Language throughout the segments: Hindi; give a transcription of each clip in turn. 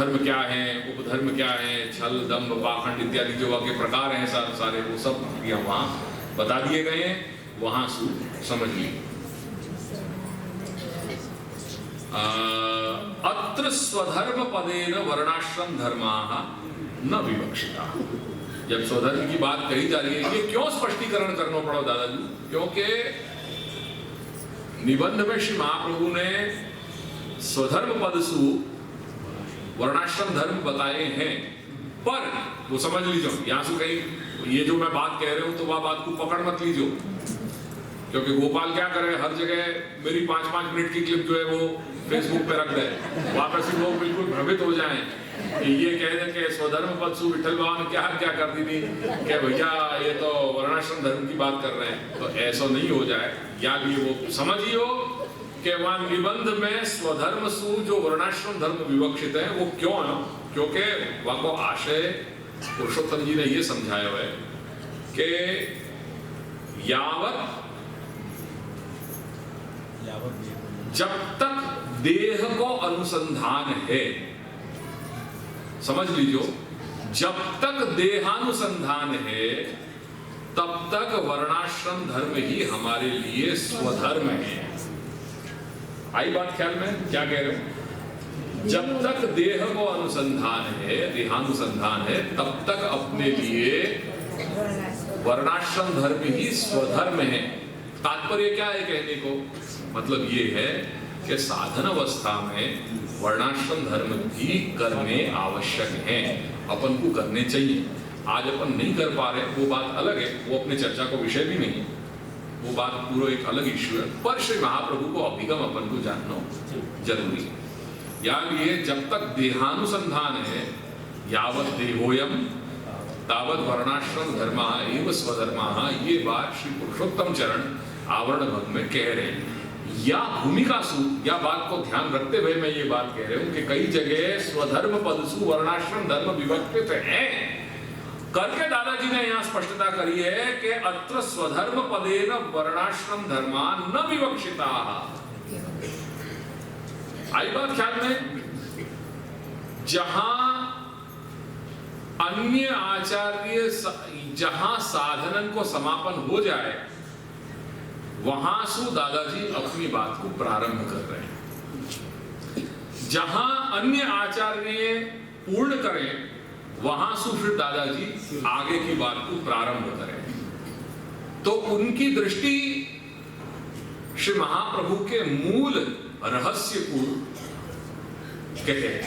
धर्म क्या है, उपधर्म क्या है, छल दंभ पाखंड इत्यादि जो के प्रकार हैं सारे वो सब वहां बता दिए गए हैं, वहां समझिए। अत्र स्वधर्म पदेन वर्णाश्रम धर्माः न विवक्षिता। जब स्वधर्म की बात कही जा रही है, ये क्यों स्पष्टीकरण करना पड़ा दादाजी? क्योंकि निबंध में श्री महाप्रभु ने स्वधर्म पदसु वर्णाश्रम धर्म बताए हैं, पर वो समझ लीजिए यहां से कहीं ये जो मैं बात कह रहा हूं तो वह बात को पकड़ मत लीजिए, क्योंकि गोपाल क्या करे, हर जगह मेरी 5-5 मिनट की क्लिप जो है वो फेसबुक पे रख दे, वापस लोग बिल्कुल भ्रमित हो जाएं कि ये कह दें कि स्वधर्म पदसु विठल बाबा ने क्या कर दी थी कि भैया ये तो वर्णाश्रम धर्म की बात कर रहे हैं। तो ऐसा नहीं हो जाए, या भी वो समझियो कि वह निबंध में स्वधर्म सु जो वर्णाश्रम धर्म विवक्षित है वो क्यों है, क्योंकि वह को आशय पुरुषोत्तम जी ने ये समझाया है कि जब तक देह को अनुसंधान है, समझ लीजिए, जब तक देहानुसंधान है तब तक वर्णाश्रम धर्म ही हमारे लिए स्वधर्म है। आई बात ख्याल में? क्या कह रहे हो? जब तक देह को अनुसंधान है, देहानुसंधान है, तब तक अपने लिए वर्णाश्रम धर्म ही स्वधर्म है। तात्पर्य क्या है कहने को? मतलब ये है कि साधन अवस्था में वर्णाश्रम धर्म भी करने आवश्यक है, अपन को करने चाहिए। आज अपन नहीं कर पा रहे, वो बात अलग है, वो अपने चर्चा को विषय भी नहीं है, वो बात पूरा एक अलग इश्यू है। पर श्री महाप्रभु को अभिगम अपन को जानना जरूरी है। यानी ये जब तक देहानुसंधान है, यावत देहोयम तावत वर्णाश्रम धर्मा एवं स्वधर्मा, ये बात श्री पुरुषोत्तम चरण आवरण भग में कह रहे हैं। या भूमिका सु, या बात को ध्यान रखते हुए मैं ये बात कह रहा हूं कि कई जगह स्वधर्म पदसु वर्णाश्रम धर्म विवक्षित है करके दादाजी ने यहां स्पष्टता करी है कि अत्र स्वधर्म पदेन वर्णाश्रम धर्मा न विवक्षिता। आई बात ख्याल में? जहां अन्य आचार्य, जहां साधनन को समापन हो जाए, वहां सु दादाजी अपनी बात को प्रारंभ कर रहे हैं। जहां अन्य आचार्य पूर्ण करें, वहां से फिर दादाजी आगे की बात को प्रारंभ करें। तो उनकी दृष्टि श्री महाप्रभु के मूल रहस्य को कहते हैं,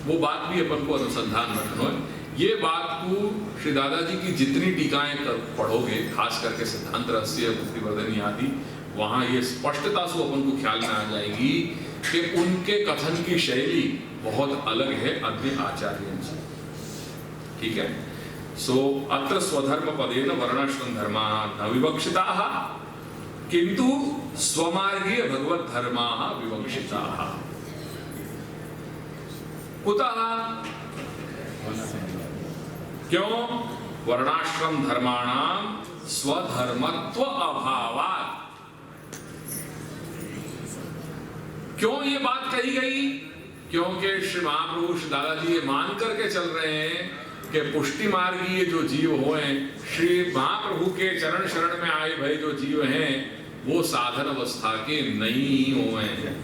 वो बात भी अपन को अनुसंधान रखना है। ये बात को श्री दादाजी की जितनी टीकाएं पढ़ोगे, खास करके सिद्धांत रहस्य, बुद्धिवर्धनी आदि, वहां ये स्पष्टता से अपन को ख्याल में आ जाएगी कि उनके कथन की शैली बहुत अलग है अन्य आचार्यों से। ठीक है? सो अत्र स्वधर्म पदेन वर्णाश्रम धर्मा न विवक्षिता किंतु स्वमार्गीय भगवत धर्मा विवक्षिता। कुतः? क्यों? वर्णाश्रम धर्माणाम स्वधर्मत्व अभावात्। क्यों ये बात कही गई? क्योंकि श्री महाप्रभु श्री दादाजी ये मान करके चल रहे हैं कि पुष्टि मार्गीय जो जीव हुए, श्री महाप्रभु के चरण शरण में आए भय जो जीव हैं, वो साधन अवस्था के नहीं हुए हैं,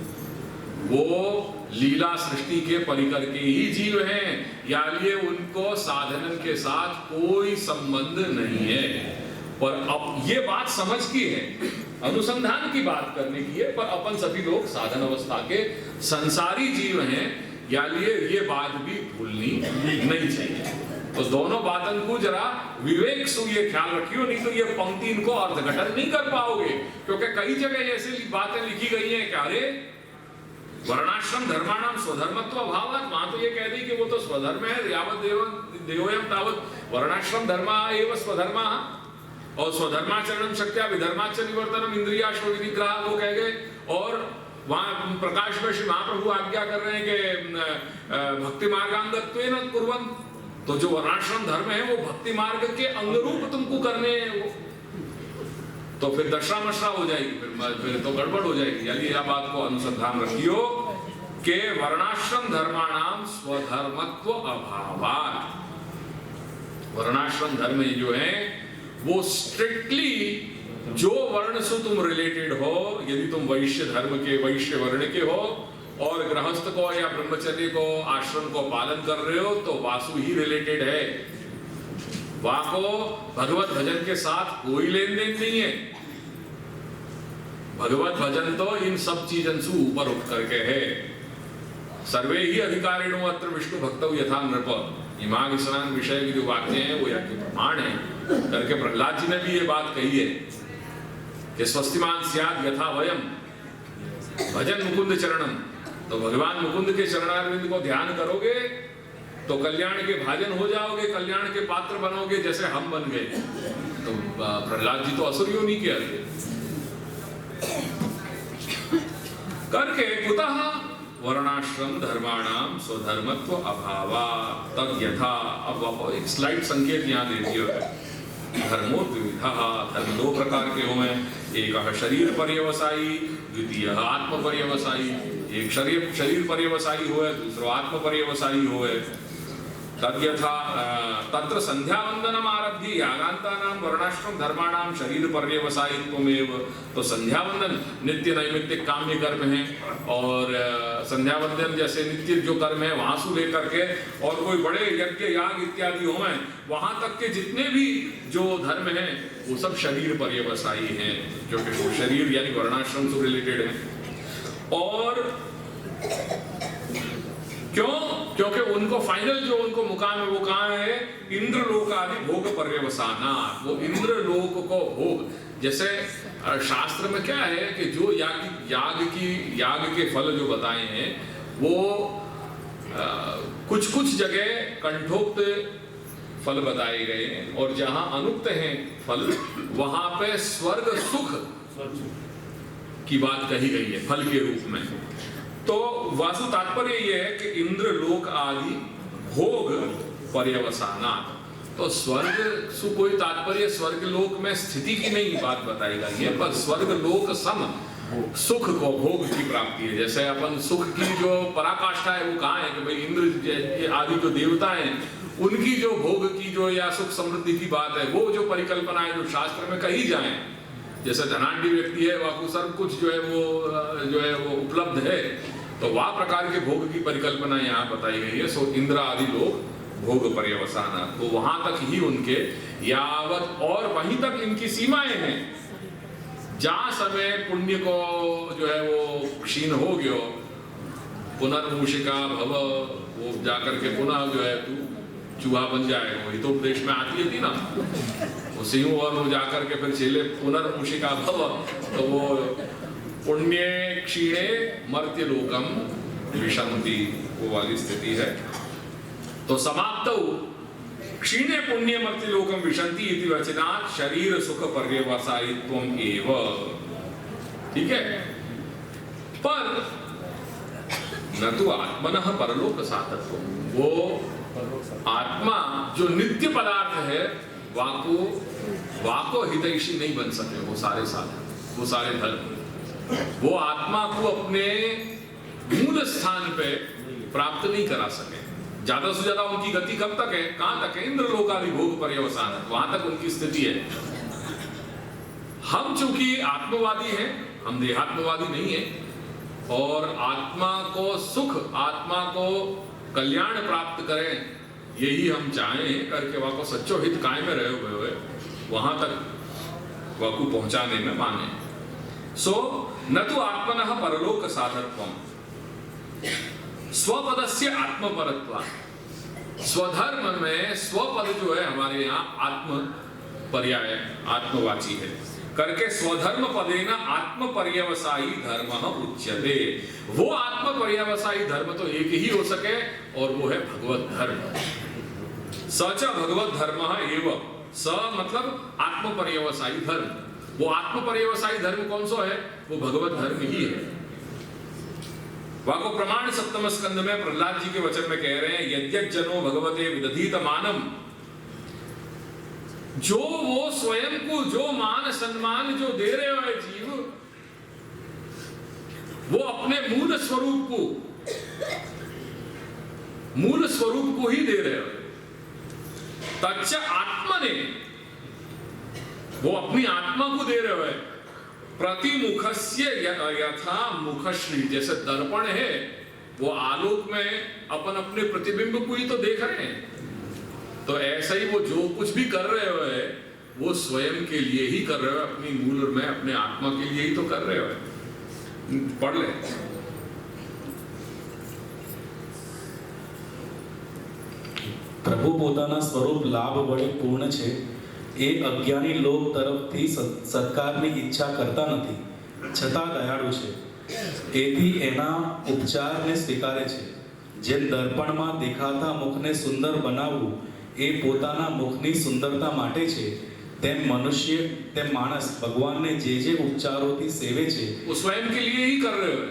वो लीला सृष्टि के परिकर के ही जीव हैं, यानी उनको साधन के साथ कोई संबंध नहीं है। पर अब ये बात समझ की है, अनुसंधान की बात करने की है, पर अपन सभी लोग साधन अवस्था के संसारी जीव हैं, यानी ये बात भी भूलनी नहीं चाहिए। तो दोनों बातों को जरा विवेक से ये ख्याल रखियो, नहीं तो ये पंक्ति इनको अर्थघटन नहीं कर पाओगे। क्योंकि कई जगह ऐसी बातें लिखी गई हैं कि अरे वर्णाश्रम धर्माणाम स्वधर्मत्व अभावात्, वहां तो ये कह दी कि वो तो स्वधर्म है, यावत देहोयम तावत वर्णाश्रम धर्मा एव स्वधर्मा, और स्वधर्माचरणम शक्त्या विधर्माच निवर्तनम इंद्रियाश्व विनिग्रह वो कह गए। और वहां प्रकाश में श्री महाप्रभु आज्ञा कर रहे हैं कि भक्ति मार्गांगत्वेन कुर्वन्, तो जो वर्णाश्रम धर्म है वो भक्ति मार्ग के अंगरूप तुमको करने हैं, वो तो फिर दशा मशरा हो जाएगी, फिर तो गड़बड़ हो जाएगी। यानी यह बात को अनुसंधान रखियो के वर्णाश्रम धर्माणाम स्वधर्मत्व अभावात्। वर्णाश्रम धर्म जो है वो स्ट्रिक्टली जो वर्ण से तुम रिलेटेड हो, यदि तुम वैश्य धर्म के, वैश्य वर्ण के हो और गृहस्थ को या ब्रह्मचर्य को, आश्रम को पालन कर रहे हो, तो वासु ही रिलेटेड है। वहां को भगवत भजन के साथ कोई लेन देन नहीं है। भगवत भजन तो इन सब चीजन से ऊपर उठ करके है। सर्वे ही अधिकारिणो अत्र विष्णु भक्तौ यथा नृप, इमाग स्नान विषय के जो वाक्य हैं वो यज्ञ प्रमाण है करके प्रहलाद जी ने भी ये बात कही है कि स्वस्तिमान स्याद यथा वयम भजन मुकुंद चरणम। तो भगवान मुकुंद के चरणारविंद को ध्यान करोगे तो कल्याण के भाजन हो जाओगे, कल्याण के पात्र बनोगे जैसे हम बन गए। तो प्रहलाद जी तो असुर योनि के थे करके कुतः वर्णाश्रम धर्माणाम स्वधर्मत्व अभावा तद यथा। अब एक स्लाइड संकेत यहाँ दे दिया है। धर्मो द्विविधा, धर्म दो प्रकार के हुए, एक शरीर पर्यवसायी, द्वितीय आत्म पर्यवसायी। एक शरीर पर्यवसायी हुए, दूसरा आत्म पर्यवसायी हुए। तद्यथा तत्र संध्या वंदनम आरभ्य यागांतानाम वर्णाश्रम धर्माणाम शरीर पर्यवसायित्वमेव। तो संध्या वंदन नित्य नैमित्तिक काम्य कर्म है, और संध्या वंदन जैसे नित्य जो कर्म है वहां से लेकर के और कोई बड़े यज्ञ याग इत्यादि हो हैं, वहां तक के जितने भी जो धर्म हैं वो सब शरीर पर्यवसायी हैं, जो कि वो शरीर यानी वर्णाश्रम से रिलेटेड है। और क्यों? क्योंकि उनको फाइनल जो उनको मुकाम है वो कहाँ है? इंद्र लोक आदि भोग पर्यवसाना। वो इंद्र लोक को भोग, जैसे शास्त्र में क्या है कि जो याग के फल जो बताए हैं वो कुछ कुछ जगह कंठोक्त फल बताए गए हैं, और जहां अनुक्त हैं फल वहां पे स्वर्ग सुख की बात कही गई है फल के रूप में। तो वासु तात्पर्य यह है कि इंद्र लोक आदि भोग पर्यवसाना। तो स्वर्ग से कोई तात्पर्य स्वर्ग लोक में स्थिति की नहीं बात बताई गई है, पर स्वर्ग लोक सम सुख को भोग की प्राप्ति है। जैसे अपन सुख की जो पराकाष्ठा है वो कहाँ है कि भाई इंद्र आदि जो देवता हैं उनकी जो भोग की जो या सुख समृद्धि की बात है, वो जो परिकल्पनाएं जो शास्त्र में कही जाए, जैसे धनाढ्य व्यक्ति है वह सर्व कुछ जो है वो उपलब्ध है, तो वह प्रकार के भोग की परिकल्पना यहाँ बताई गई है। सो इंद्र आदि लोग भोग पर्यवसाना, तो वहां तक ही उनके यावत, और वहीं तक इनकी सीमाएं हैं। जहां समय पुण्य को जो है वो क्षीण हो गयो, पुनर्मूषिका भव, वो जाकर के पुनः जो है तू चूहा बन जाए, वही तो उपदेश में आती थी ना, वो सिंह और वो जाकर के फिर चेले पुनर्मूषिका भव, तो वो पुण्य क्षीणे मर्त्य लोकम विशंति, वो वाली स्थिति है। तो समाप्त क्षीणे पुण्य मर्त्य लोकम विशंति इति वचनात् शरीर सुख पर्यवसायित्वम एव। ठीक है, पर न तो आत्मनः परलोक साधत्वम, वो आत्मा जो नित्य पदार्थ है वाको हितैषी नहीं बन सके। वो सारे साधन, वो सारे धर्म, वो आत्मा को अपने मूल स्थान पे प्राप्त नहीं करा सके। ज्यादा से ज्यादा उनकी गति कब तक है, कहां तक है? इंद्र लोक आदि भोग पर्यवसान, वहां तक उनकी स्थिति है। हम चूंकि आत्मवादी हैं, हम देहात्मवादी नहीं है, और आत्मा को सुख, आत्मा को कल्याण प्राप्त करें, यही हम चाहें करके वहां को सच्चो हित काय में रहे हुए वहां तक वह को पहुंचाने में माने। सो न तो आत्मनः परलोक साधत्वम स्वपदस्य आत्मपरत्वा। स्वधर्म में स्वपद जो है हमारे यहाँ आत्म पर्याय, आत्मवाची है करके स्वधर्म पदेन आत्म पर्यवसायी धर्म उच्यते। वो आत्म पर्यवसायी धर्म तो एक ही हो सके, और वो है भगवत धर्म। सच भगवत धर्म एव, स मतलब आत्म पर्यवसायी धर्म। वो आत्म पर्यवसायी धर्म कौन सा है? वो भगवत धर्म ही है। वाको प्रमाण सप्तम स्कंद में प्रहलाद जी के वचन में कह रहे हैं, यद्यज् जनो भगवते विदधीत मानम, जो वो स्वयं को जो मान सम्मान जो दे रहे हो जीव, वो अपने मूल स्वरूप को मूल स्वरूप को ही दे रहे हो। तच्च आत्मा ने, वो अपनी आत्मा को दे रहे हो। प्रतिमुखस्य यथा मुखश्री, जैसे दर्पण है वो आलोक में अपन अपने प्रतिबिंब को ही तो देख रहे हैं, तो ऐसा ही वो जो कुछ भी कर रहे हो है वो स्वयं के लिए ही कर रहे हो, अपनी मूल में अपने आत्मा के लिए ही तो कर रहे हो। पढ़ ले। પ્રભુ પોતાના સ્વરૂપ લાભ વડે પૂર્ણ છે, એ અજ્ઞાની લોક તરફથી સત્કારની ઈચ્છા કરતા નથી, છતાં દયાળુ છે, એથી એના ઉપચારને સ્વીકારે છે। જેમ દર્પણમાં દેખાતા મુખને સુંદર બનાવવું એ પોતાના મુખની સુંદરતા માટે છે, તેમ મનુષ્ય તેમ માણસ ભગવાનને જે જે ઉપચારોથી સેવે છે वो स्वयं के लिए ही कर रहे हो,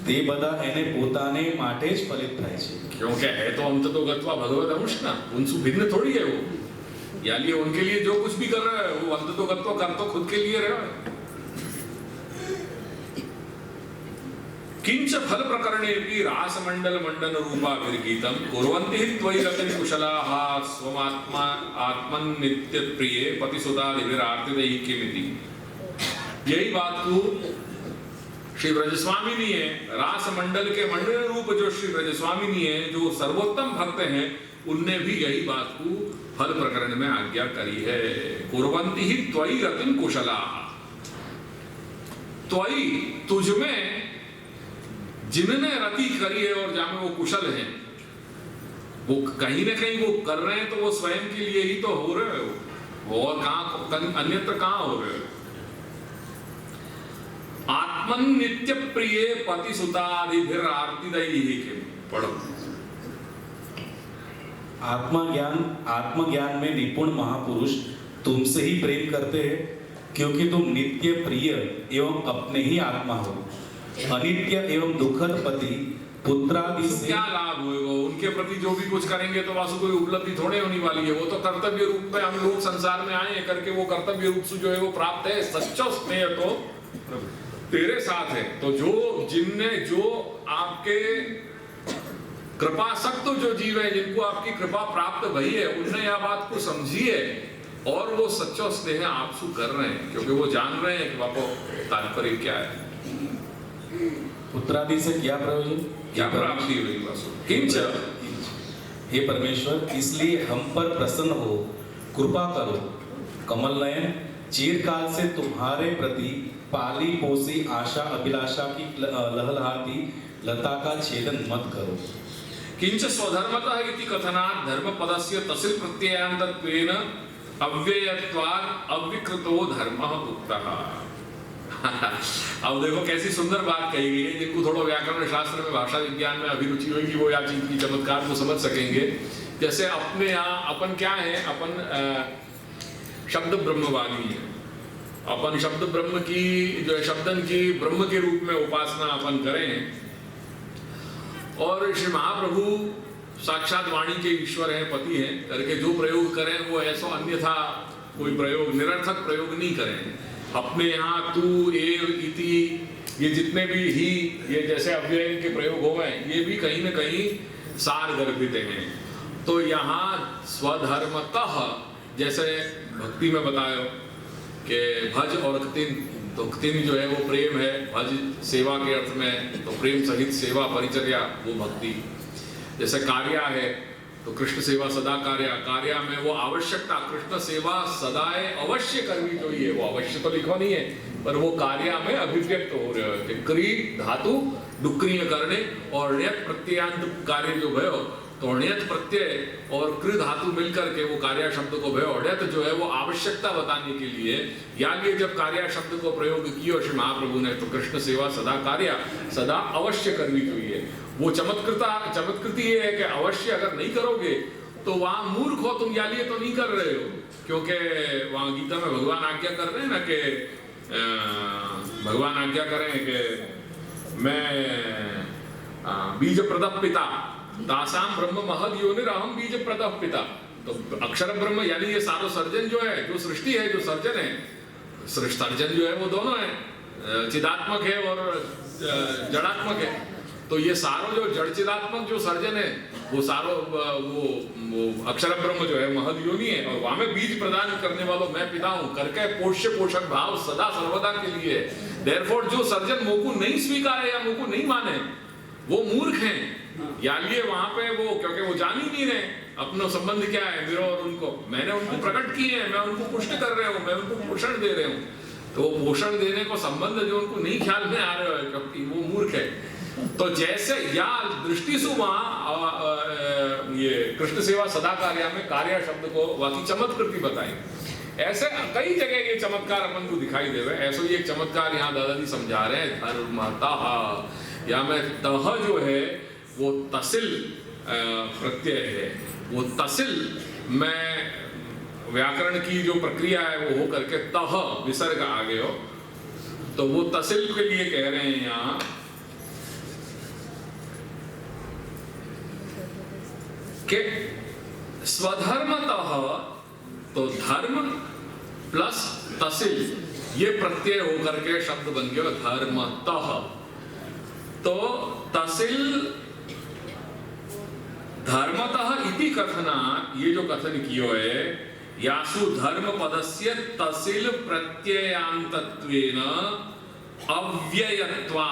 તે બધા એને પોતાને માટે જ ફલિત થાય છે। क्योंकि है तो अंत तो गत्वा भगवत अंश ना, उनसे भिन्न थोड़ी है वो। यानी उनके लिए जो कुछ भी कर रहा है वो अंत तो गत्वा कर तो खुद के लिए रहा है। किंच फल प्रकरणे भी रासमंडल मंडन रूपा विरगीतम कुर्वन्ति हि त्वयि रतिं कुशलाः स्वमात्मा आत्मन नित्य प्रिय पतिसुता विरार्तिदैक्यमिति। यही बात को श्री ब्रजस्वामिनी है, रास मंडल के मंडल रूप जो श्री ब्रजस्वामिनी है, जो सर्वोत्तम भक्त हैं, उनने भी यही बात को फल प्रकरण में आज्ञा करी है। कुर्वन्ति हि त्वयि रतिं कुशलाः, त्वयि तुझमें जिनने रति करी है और जहां वो कुशल हैं, वो कहीं ना कहीं वो कर रहे हैं तो वो स्वयं के लिए ही तो हो रहे हो, और कहां अन्यत्र कहां हो रहे हो। आत्मन नित्य प्रिय पति सुतादिभिर आर्तिदैहिके, पढ़ो। आत्मज्ञान में निपुण महापुरुष तुमसे ही प्रेम करते हैं, क्योंकि तुम नित्य प्रिय एवं अपने ही आत्मा हो। अनित्य एवं दुखद पति पुत्रादि से क्या लाभ होगा? उनके प्रति जो भी कुछ करेंगे तो वासु कोई उपलब्धि थोड़े होने वाली है। वो तो कर्तव्य रूप में हम लोग संसार में आए हैं करके वो कर्तव्य रूप से जो है वो प्राप्त है। सच्चा स्नेह तो तेरे साथ है। तो जो जिनने जो आपके कृपा सक्त जो जीव है, जिनको आपकी कृपा प्राप्त भई है, उनने यह बात को समझी है और वो सच्चा स्नेह आपसे कर रहे हैं, क्योंकि वो जान रहे हैं कि बापो तात्पर्य क्या है। पुत्रादि से क्या प्रयोजन, क्या प्राप्ति हुई वासु? किंच, हे परमेश्वर, इसलिए हम पर प्रसन्न हो, कृपा करो। कमल नयन, चिरकाल से तुम्हारे प्रति पाली पोसी आशा अभिलाषा की लहलहाती लता का छेदन मत करो। किंच स्वधर्मतः इति कथनात् धर्म पदस्य तसिल प्रत्ययान्तत्वेन अव्ययत्वात् अविकृतो धर्मः उक्तः। अब देखो कैसी सुंदर बात कही गई है। जिनको थोड़ा व्याकरण शास्त्र में, भाषा विज्ञान में अभिरुचि होगी वो या चीज की चमत्कार को समझ सकेंगे। जैसे अपने यहाँ अपन क्या है, अपन शब्द ब्रह्मवादी है। अपन शब्द ब्रह्म की जो है शब्दन की ब्रह्म के रूप में उपासना अपन करें, और श्री महाप्रभु साक्षात वाणी के ईश्वर हैं, पति हैं करके जो प्रयोग करें वो ऐसा अन्यथा कोई प्रयोग, निरर्थक प्रयोग नहीं करें। अपने यहाँ तू, एव, इति, ये जितने भी ही, ये जैसे अव्ययन के प्रयोग हो गए, ये भी कहीं न कहीं सार गर्भित हैं। तो यहाँ स्वधर्मतः, जैसे भक्ति में बताया कि भज और क्तिन, तो क्तिन जो है वो प्रेम है, भज सेवा के अर्थ में, तो प्रेम सहित सेवा परिचर्या वो भक्ति। जैसे कार्या है तो कृष्ण सेवा सदा कार्या में वो आवश्यकता, कृष्ण सेवा सदाए अवश्य करनी चाहिए। वो अवश्य तो लिखो नहीं है, पर वो कार्या में अभिव्यक्त हो रहे हो कि क्री धातु डुक्रिय करने और ण्यत प्रत्ययांत कार्य जो भयो, तो ण्यत प्रत्यय और कृ धातु मिलकर के वो कार्या शब्द को भयो। ण्यत जो है वो आवश्यकता बताने के लिए, यानी जब कार्या शब्द को प्रयोग किया श्री महाप्रभु ने, तो कृष्ण सेवा सदा कार्या सदा अवश्य करनी चाहिए। वो चमत्कृति ये है कि अवश्य अगर नहीं करोगे तो वहां मूर्ख हो तुम, या लिए तो नहीं कर रहे हो। क्योंकि वहां गीता में भगवान आज्ञा कर रहे हैं ना कि भगवान आज्ञा करें कि मैं बीज प्रदप पिता दासाम ब्रह्म महद योनिर अहम बीज प्रदप पिता। तो अक्षर ब्रह्म यानी ये सारो सर्जन जो है, जो सृष्टि है, जो सर्जन है, सर्जन जो है वो दोनों है, चिदात्मक है और जड़ात्मक है। तो ये सारो जो जड़चिदात्मक जो सर्जन है वो सारो वो अक्षर ब्रह्म जो है महद योनि है, और वहां में बीज प्रदान करने वालों मैं पिता हूं करके पोष्य पोषक भाव सदा सर्वदा के लिए। देयरफॉर जो सर्जन मोकू नहीं स्वीकारे या मोकू नहीं माने वो मूर्ख हैं, या लिए वहां पे वो, क्योंकि वो जान ही नहीं रहे अपना संबंध क्या है मेरा और उनको। मैंने उनको प्रकट किए हैं, मैं उनको पुष्ट कर रहा हूँ, मैं उनको पोषण दे रहा हूँ, तो वो पोषण देने को संबंध जो उनको नहीं ख्याल में आ रहे हो क्योंकि वो मूर्ख है। तो जैसे या दृष्टि सु वहां ये कृष्ण सेवा सदा कार्य में कार्य शब्द को बाकी चमत्कृति बताई, ऐसे कई जगह ये चमत्कार अपन को दिखाई देवे। ऐसे ही एक चमत्कार यहाँ दादाजी समझा रहे हैं, धर्मतः, या में तह जो है वो तसिल प्रत्यय है, वो तसिल में व्याकरण की जो प्रक्रिया है वो हो करके तह विसर्ग आ गए हो, तो वो तसिल के लिए कह रहे हैं यहाँ कि स्वधर्मतः, तो धर्म प्लस तसिल ये प्रत्यय होकर के शब्द बन गया धर्मतः। तो तसिल धर्मतः इति कथना, ये जो कथन कियो है यासु धर्म पदस्य तसिल प्रत्ययांतत्वेन अव्ययत्वा,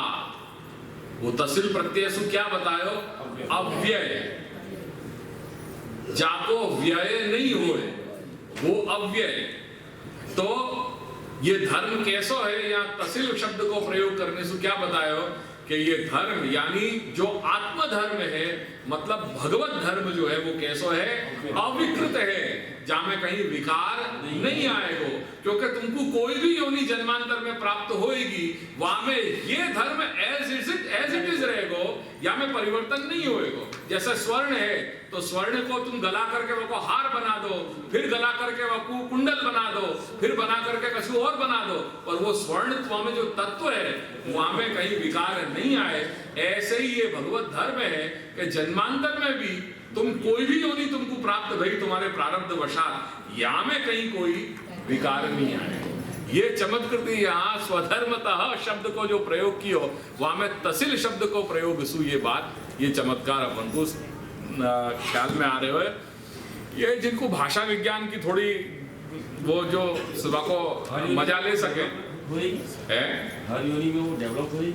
वो तसिल प्रत्यय सु क्या बतायो अव्यय, जाको व्यय नहीं होए वो अव्यय। तो ये धर्म कैसो है, या तसिल शब्द को प्रयोग करने से क्या बतायो कि ये धर्म यानी जो आत्म धर्म है, मतलब भगवत धर्म जो है वो कैसो है अविकृत है, जहां में कहीं विकार नहीं आएगा, क्योंकि तुमको कोई भी योनि जन्मांतर में प्राप्त होएगी वहां में ये धर्म एज इट इज रहेगा, या में परिवर्तन नहीं होएगा। जैसे स्वर्ण है तो स्वर्ण को तुम गला करके वो हार बना दो, फिर गला करके वो कुंडल बना दो, फिर बना करके कछु और बना दो, और वो स्वर्ण में जो तत्व है वहां में कहीं विकार नहीं आए। ऐसे ही ये भगवत धर्म है कि जन्मांतर में भी तुम कोई भी योनि तुमको प्राप्त भई तुम्हारे प्रारब्ध वशात, यहाँ में कहीं कोई विकार नहीं आए। ये चमत्कृति यहाँ स्वधर्मतः शब्द को जो प्रयोग कियो वहां में तसिल शब्द को प्रयोग सु, ये बात ये चमत्कार अपन को ख्याल में आ रहे हो। ये जिनको भाषा विज्ञान की थोड़ी वो जो सुबह को मजा ले सके है, हर योनि में वो डेवलप हुई।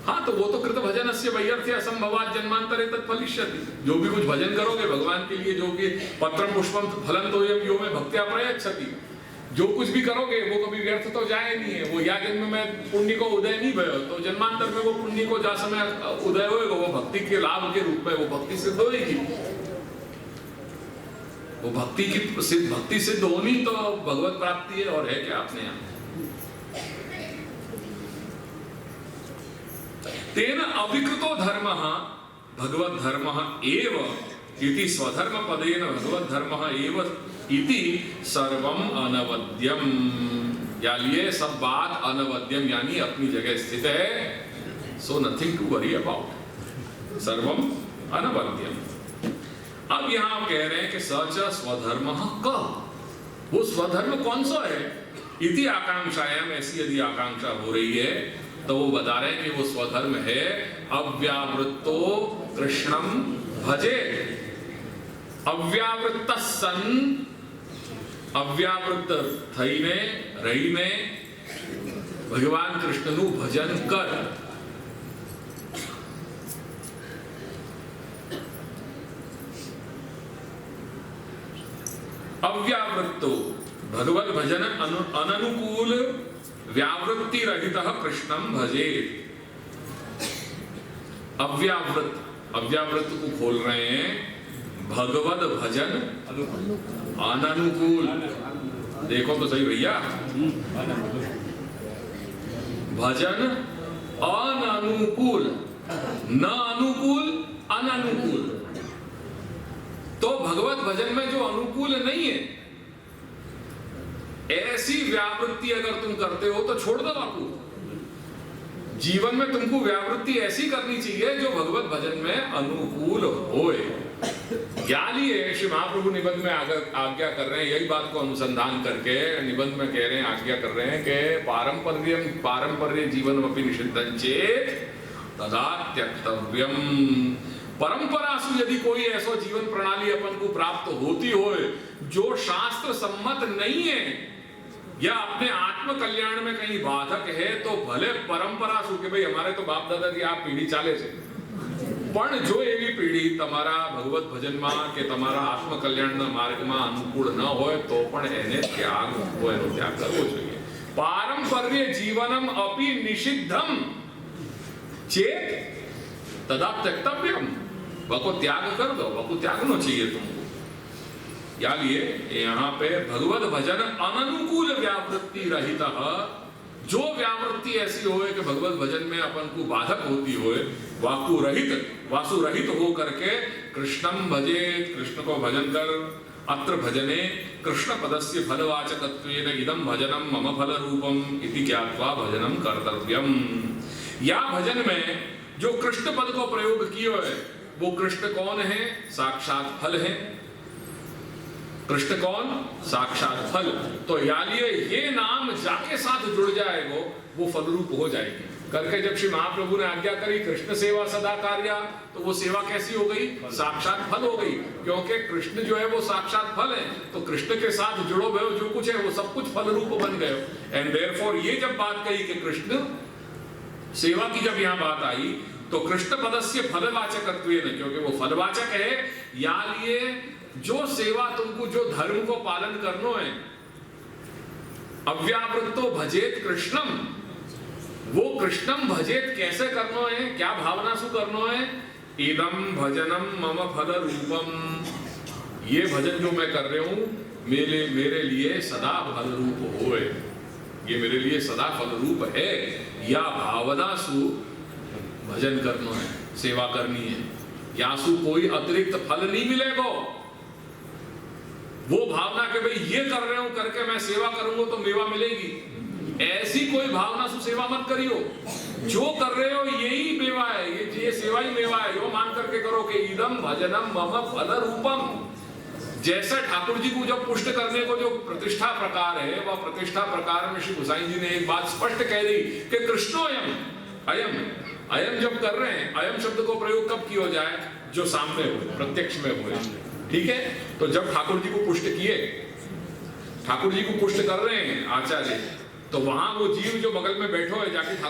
हाँ, तो वो तो कृत भजन से वैयर्थ्य असंभवात जन्मांतरे तत्फलिष्यति। जो भी कुछ भजन करोगे भगवान के लिए, जो कि पत्रम पुष्पम फलम तोयम यो में भक्त्या प्रयच्छति, जो कुछ भी करोगे वो कभी व्यर्थ तो जाए नहीं है। वो या जन्म में पुण्य को उदय नहीं भयो तो जन्मांतर में वो पुण्य को जा समय उदय होएगा, वो भक्ति के लाभ के रूप में वो भक्ति सिद्ध होएगी। वो भक्ति सिद्ध होनी तो भगवत प्राप्ति है, और है क्या अपने यहाँ। तेन अविकृतो धर्मः भगवत धर्मः एव इति स्वधर्म पदेन भगवत धर्मः एव इति सर्वम अनवद्यम, या लिए सब बात अनवद्यम यानी अपनी जगह स्थित है, so nothing to worry about, सर्वम अनवद्यम। अब यहां कह रहे हैं कि सच स्वधर्म का, वो स्वधर्म कौन सा है, इति आकांक्षायाम, ऐसी यदि आकांक्षा हो रही है तो वो बता रहे हैं कि वो स्वधर्म है अव्यावृत्तो कृष्णम भजे, अव्यावृत सन, अव्यावृत थईने रहीने भगवान कृष्ण नु भजन कर। अव्यावृत्तो भगवत भजन अननुकूल व्यावृत्ति रहित कृष्णम भजे। अव्यावृत, अव्यावृत को खोल रहे हैं, भगवत भजन अननुकूल, देखो तो सही भैया, भजन अननुकूल, न अनुकूल अननुकूल। तो भगवत भजन में जो अनुकूल नहीं है ऐसी व्यावृत्ति अगर तुम करते हो तो छोड़ दो बापू। जीवन में तुमको व्यावृत्ति ऐसी करनी चाहिए जो भगवत भजन में अनुकूल होए। क्या लिए श्री महाप्रभु निबंध में आज्ञा कर रहे हैं, यही बात को अनुसंधान करके निबंध में कह रहे हैं, आज्ञा कर रहे हैं कि पारंपर्य जीवन अपनी निषिद्धं चेत तदा त्यक्तव्यम। परंपरा से यदि कोई ऐसा जीवन प्रणाली अपन को प्राप्त होती हो जो शास्त्र सम्मत नहीं है या अपने आत्म कल्याण में कहीं बाधक है, तो भले परंपरा सु के भाई हमारे तो बाप दादा की आप पीढ़ी चाले से, पण जो एवी पीढ़ी तमारा भगवत भजन में के तमारा आत्म कल्याण मार्ग में अनुकूल न हो तो पण एने त्याग हो, एनो त्याग करवो जोईए। पारंपर्य जीवनम अपि निषिद्धम चेत तदा त्यक्तव्यम। वको त्याग कर दो, वको त्यागनो चाहिए तुमको। या लिए यहाँ पे भगवत भजन अननुकूल व्यावृत्ति रहित, जो व्यावृत्ति ऐसी होए कि भगवत भजन में अपन को बाधक होती होए, वाकु रहित वासु रहित हो करके कृष्णम भजे, कृष्ण को भजन कर। अत्र भजने कृष्ण पदस्य फलवाचकत्वेन इदं भजनम मम फल रूपम इति ज्ञात्वा भजनम कर्तव्यम। या भजन में जो कृष्ण पद को प्रयोग किए है, वो कृष्ण कौन है? साक्षात फल है। कृष्ण कौन? साक्षात फल। तो या लिए ये नाम जाके साथ जुड़ जाएगा, वो फल रूप हो जाएगी। करके जब श्री महाप्रभु ने आज्ञा करी कृष्ण सेवा सदा कार्या, तो वो सेवा कैसी हो गई? साक्षात फल हो गई, क्योंकि कृष्ण जो है वो साक्षात फल है। तो कृष्ण के साथ जुड़ो भयो जो कुछ है वो सब कुछ फल रूप बन गए। एंड देयरफॉर ये जब बात कही कि कृष्ण सेवा की जब यहाँ बात आई, तो कृष्ण पदस्य फलवाचकत्वेन, क्योंकि वो फलवाचक है, या लिए जो सेवा तुमको जो धर्म को पालन करनो है, अव्यावृत्तो भजेत कृष्णम, वो कृष्णम भजेत कैसे करनो है, क्या भावना सु करनो है? इदम भजनम मम फल रूपम, ये भजन जो मैं कर रहे हूं मेरे लिए सदा फल रूप होए, ये मेरे लिए सदा फल रूप है। या भावना सु भजन करना है, सेवा करनी है, या सु कोई अतिरिक्त फल नहीं मिलेगा। वो भावना के भाई ये कर रहे हो करके मैं सेवा करूंगा तो मेवा मिलेगी, ऐसी कोई भावना से सेवा मत करियो। जो कर रहे हो यही मेवा है, ये सेवा ही मेवा है, यो मान करके करो कि इदम भजनम मम फल रूपम। जैसे ठाकुर जी को जब पुष्ट करने को जो प्रतिष्ठा प्रकार है, वह प्रतिष्ठा प्रकार में श्री गोसाई जी ने एक बात स्पष्ट कह दी कि कृष्णोयम, अयम अयम जब कर रहे हैं, अयम शब्द को प्रयोग कब किया जाए? जो सामने हो, प्रत्यक्ष में हो। ठीक है, तो जब ठाकुर जी को पुष्ट किए, ठाकुर जी को पुष्ट कर रहे हैं आचार्य, तो वहां वो जीव जो बगल में बैठो है जाके ठाकुर